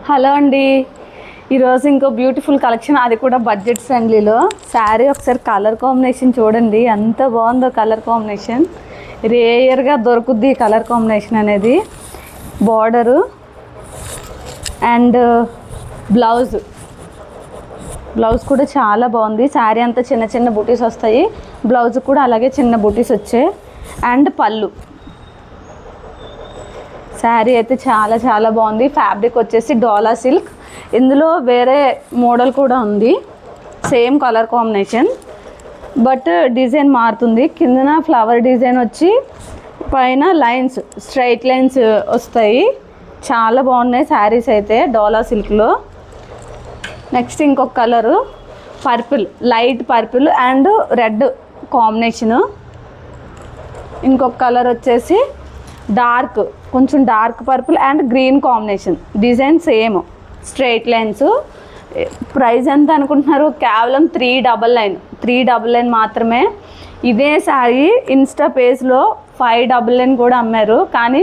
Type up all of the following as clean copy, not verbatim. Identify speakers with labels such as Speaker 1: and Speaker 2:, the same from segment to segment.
Speaker 1: Hello అండి, ఈరోజు ఇంకో బ్యూటిఫుల్ కలెక్షన్, అది కూడా బడ్జెట్ ఫ్రెండ్లీలో శారీ. ఒకసారి కలర్ కాంబినేషన్ చూడండి, ఎంత బాగుందో కలర్ కాంబినేషన్. రేయర్గా దొరుకుద్ది ఈ కలర్ కాంబినేషన్ అనేది. బార్డరు అండ్ బ్లౌజ్ కూడా చాలా బాగుంది. శారీ అంతా చిన్న చిన్న బూటీస్ వస్తాయి, బ్లౌజ్ కూడా అలాగే చిన్న బూటీస్ వచ్చాయి. అండ్ పళ్ళు. శారీ అయితే చాలా చాలా బాగుంది. ఫ్యాబ్రిక్ వచ్చేసి డోలా సిల్క్. ఇందులో వేరే మోడల్ కూడా ఉంది, same colour combination, but design మారుతుంది. కిందన ఫ్లవర్ డిజైన్ వచ్చి పైన లైన్స్, స్ట్రైట్ లైన్స్ వస్తాయి. చాలా బాగున్నాయి శారీస్ అయితే డోలా సిల్క్లో. నెక్స్ట్ ఇంకొక colour purple, light purple and red combination. ఇంకొక కలర్ వచ్చేసి డార్క్, కొంచెం dark purple and green combination. Design same, straight lines. Price ఎంత అనుకుంటున్నారు? కేవలం 399 మాత్రమే. ఇదే శారీ ఇన్స్టా పేజ్లో 599 కూడా అమ్మారు, కానీ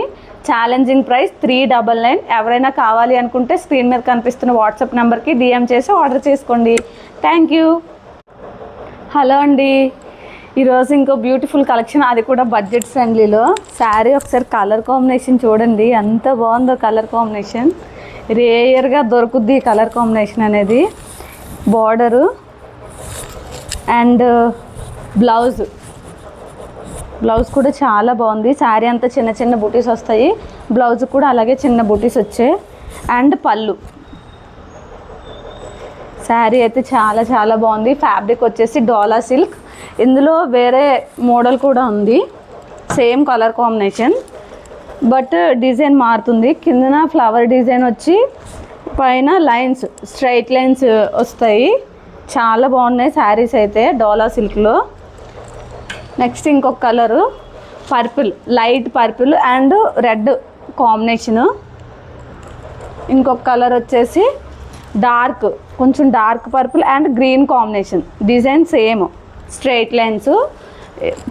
Speaker 1: ఛాలెంజింగ్ ప్రైస్ 399. ఎవరైనా కావాలి అనుకుంటే స్క్రీన్ మీద కనిపిస్తున్న వాట్సాప్ నెంబర్కి డిఎం చేసి ఆర్డర్ చేసుకోండి. Thank you. హలో అండి, ఈరోజు ఇంకో బ్యూటిఫుల్ కలెక్షన్, అది కూడా బడ్జెట్ ఫ్రెండ్లీలో శారీ. ఒకసారి కలర్ కాంబినేషన్ చూడండి, ఎంత బాగుందో కలర్ కాంబినేషన్. రేయర్గా దొరుకుద్ది ఈ కలర్ కాంబినేషన్ అనేది. బార్డరు అండ్ బ్లౌజ్ కూడా చాలా బాగుంది. శారీ అంతా చిన్న చిన్న బూటీస్ వస్తాయి, బ్లౌజ్ కూడా అలాగే చిన్న బూటీస్ వచ్చాయి. అండ్ పళ్ళు. శారీ అయితే చాలా చాలా బాగుంది. ఫ్యాబ్రిక్ వచ్చేసి డోలా సిల్క్. ఇందులో వేరే మోడల్ కూడా ఉంది, same colour combination, but design మారుతుంది. కిందన ఫ్లవర్ డిజైన్ వచ్చి పైన లైన్స్, స్ట్రైట్ లైన్స్ వస్తాయి. చాలా బాగున్నాయి శారీస్ అయితే డోలా సిల్క్లో. నెక్స్ట్ ఇంకొక colour purple, light purple and red combination. ఇంకొక కలర్ వచ్చేసి డార్క్, కొంచెం dark purple and green combination. Design same, straight lines.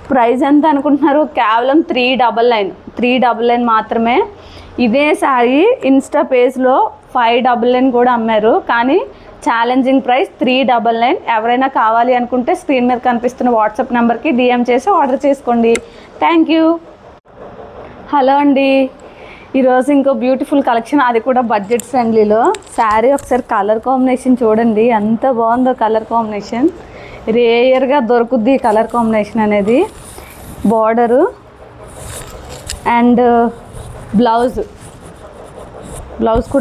Speaker 1: Price ఎంత అనుకుంటున్నారు? కేవలం 399 మాత్రమే. ఇదే శారీ ఇన్స్టా పేజ్లో 599 కూడా అమ్మారు, కానీ ఛాలెంజింగ్ ప్రైస్ 399. ఎవరైనా కావాలి అనుకుంటే స్క్రీన్ మీద కనిపిస్తున్న వాట్సాప్ నెంబర్కి డిఎం చేసి ఆర్డర్ చేసుకోండి. Thank you. హలో అండి, ఈరోజు ఇంకో బ్యూటిఫుల్ కలెక్షన్, అది కూడా బడ్జెట్ ఫ్రెండ్లీలో శారీ. ఒకసారి కలర్ కాంబినేషన్ చూడండి, ఎంత బాగుందో కలర్ కాంబినేషన్. రేయర్గా దొరుకుద్ది ఈ కలర్ కాంబినేషన్ అనేది. బార్డరు అండ్ బ్లౌజ్ కూడా